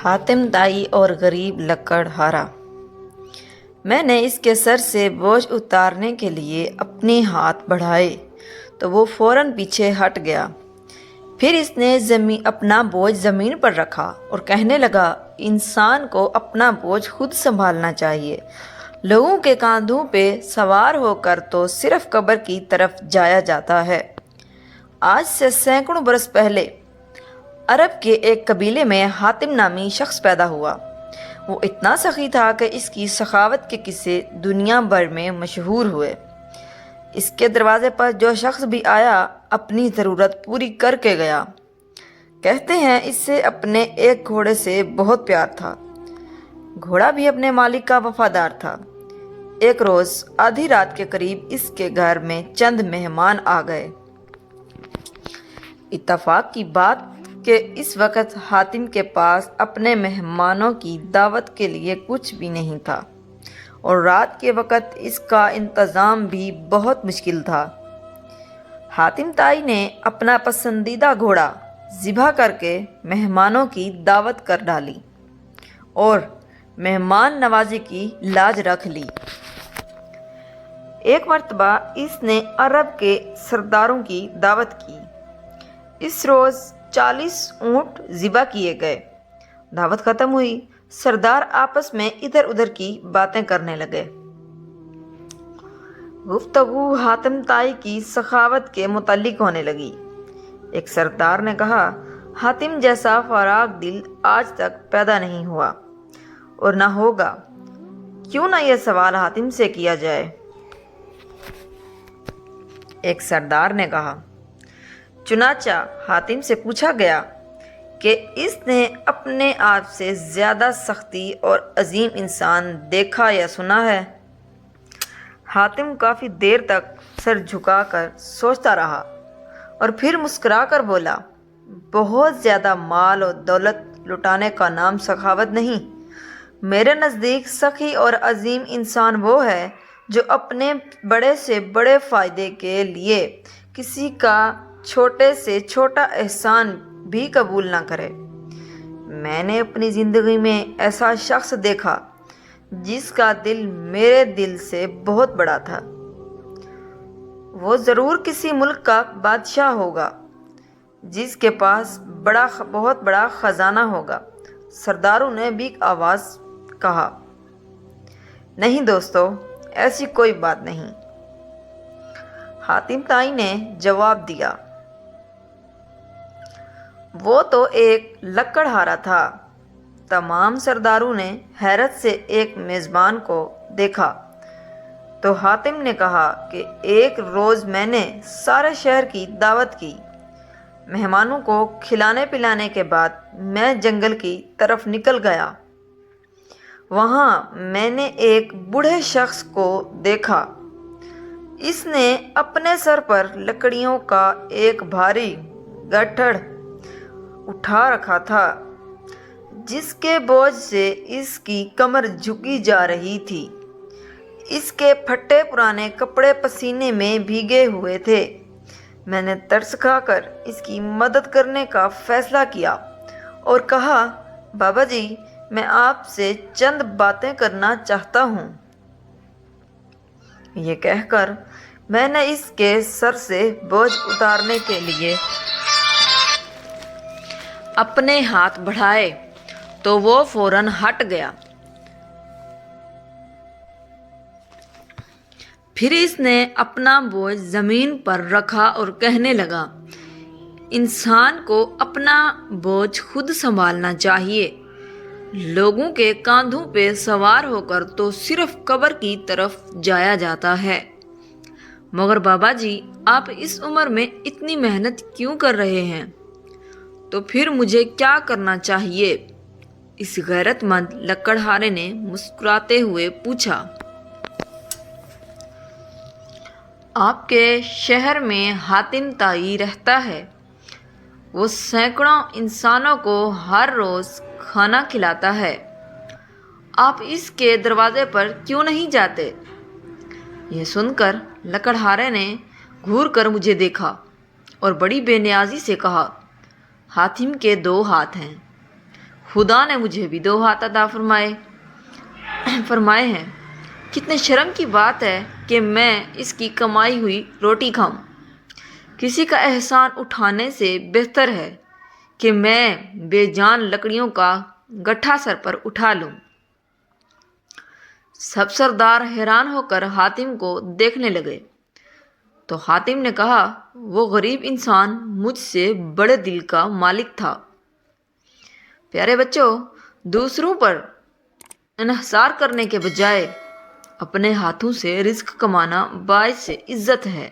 حاتم طائی اور غریب لکڑہارا۔ میں نے اس کے سر سے بوجھ اتارنے کے لیے اپنے ہاتھ بڑھائے تو وہ فوراً پیچھے ہٹ گیا۔ پھر اس نے اپنا بوجھ زمین پر رکھا اور کہنے لگا، انسان کو اپنا بوجھ خود سنبھالنا چاہیے۔ لوگوں کے کاندھوں پہ سوار ہو کر تو صرف قبر کی طرف جایا جاتا ہے۔ آج سے سینکڑوں برس پہلے عرب کے ایک قبیلے میں حاتم نامی شخص پیدا ہوا۔ وہ اتنا سخی تھا کہ اس کی سخاوت کے قصے دنیا بھر میں مشہور ہوئے۔ اس کے دروازے پر جو شخص بھی آیا اپنی ضرورت پوری کر کے گیا۔ کہتے ہیں اس سے اپنے ایک گھوڑے سے بہت پیار تھا۔ گھوڑا بھی اپنے مالک کا وفادار تھا۔ ایک روز آدھی رات کے قریب اس کے گھر میں چند مہمان آ گئے۔ اتفاق کی بات کہ اس وقت حاتم کے پاس اپنے مہمانوں کی دعوت کے لیے کچھ بھی نہیں تھا اور رات کے وقت اس کا انتظام بھی بہت مشکل تھا۔ حاتم طائی نے اپنا پسندیدہ گھوڑا ذبح کر کے مہمانوں کی دعوت کر ڈالی اور مہمان نوازی کی لاج رکھ لی۔ ایک مرتبہ اس نے عرب کے سرداروں کی دعوت کی۔ اس روز 40 اونٹ ذبح کیے گئے۔ دعوت ختم ہوئی، سردار آپس میں ادھر ادھر کی باتیں کرنے لگے۔ گفتگو حاتم طائی کی سخاوت کے متعلق ہونے لگی۔ ایک سردار نے کہا، حاتم جیسا فراخ دل آج تک پیدا نہیں ہوا اور نہ ہوگا، کیوں نہ یہ سوال حاتم سے کیا جائے۔ ایک سردار نے کہا، چنانچہ حاتم سے پوچھا گیا کہ اس نے اپنے آپ سے زیادہ سختی اور عظیم انسان دیکھا یا سنا ہے؟ حاتم کافی دیر تک سر جھکا کر سوچتا رہا اور پھر مسکرا کر بولا، بہت زیادہ مال اور دولت لٹانے کا نام سخاوت نہیں۔ میرے نزدیک سخی اور عظیم انسان وہ ہے جو اپنے بڑے سے بڑے فائدے کے لیے کسی کا چھوٹے سے چھوٹا احسان بھی قبول نہ کرے۔ میں نے اپنی زندگی میں ایسا شخص دیکھا جس کا دل میرے دل سے بہت بڑا تھا۔ وہ ضرور کسی ملک کا بادشاہ ہوگا جس کے پاس بہت بڑا خزانہ ہوگا۔ سرداروں نے بھی آواز کہا، نہیں دوستو، ایسی کوئی بات نہیں۔ حاتم طائی نے جواب دیا، وہ تو ایک لکڑہارا تھا۔ تمام سرداروں نے حیرت سے ایک میزبان کو دیکھا تو حاتم نے کہا کہ ایک روز میں نے سارے شہر کی دعوت کی۔ مہمانوں کو کھلانے پلانے کے بعد میں جنگل کی طرف نکل گیا۔ وہاں میں نے ایک بوڑھے شخص کو دیکھا۔ اس نے اپنے سر پر لکڑیوں کا ایک بھاری گٹھڑ اٹھا رکھا تھا جس کے بوجھ سے اس کی کمر جھکی جا رہی تھی۔ اس کے پھٹے پرانے کپڑے پسینے میں بھیگے ہوئے تھے۔ میں نے ترس کھا کر اس کی مدد کرنے کا فیصلہ کیا اور کہا، بابا جی، میں آپ سے چند باتیں کرنا چاہتا ہوں۔ یہ کہہ کر میں نے اس کے سر سے بوجھ اتارنے کے لیے اپنے ہاتھ بڑھائے تو وہ فوراً ہٹ گیا۔ پھر اس نے اپنا بوجھ زمین پر رکھا اور کہنے لگا، انسان کو اپنا بوجھ خود سنبھالنا چاہیے۔ لوگوں کے کاندھوں پہ سوار ہو کر تو صرف قبر کی طرف جایا جاتا ہے۔ مگر بابا جی، آپ اس عمر میں اتنی محنت کیوں کر رہے ہیں؟ تو پھر مجھے کیا کرنا چاہیے؟ اس غیرت مند لکڑہارے نے مسکراتے ہوئے پوچھا۔ آپ کے شہر میں حاتم طائی رہتا ہے۔ وہ سینکڑوں انسانوں کو ہر روز کھانا کھلاتا ہے۔ آپ اس کے دروازے پر کیوں نہیں جاتے؟ یہ سن کر لکڑہارے نے گھور کر مجھے دیکھا اور بڑی بے نیازی سے کہا، حاتم کے 2 ہاتھ ہیں، خدا نے مجھے بھی 2 ہاتھ عطا فرمائے ہیں۔ کتنے شرم کی بات ہے کہ میں اس کی کمائی ہوئی روٹی کھاؤں۔ کسی کا احسان اٹھانے سے بہتر ہے کہ میں بے جان لکڑیوں کا گٹھا سر پر اٹھا لوں۔ سب سردار حیران ہو کر حاتم کو دیکھنے لگے تو حاتم نے کہا، وہ غریب انسان مجھ سے بڑے دل کا مالک تھا۔ پیارے بچوں، دوسروں پر انحصار کرنے کے بجائے اپنے ہاتھوں سے رزق کمانا باعث عزت ہے۔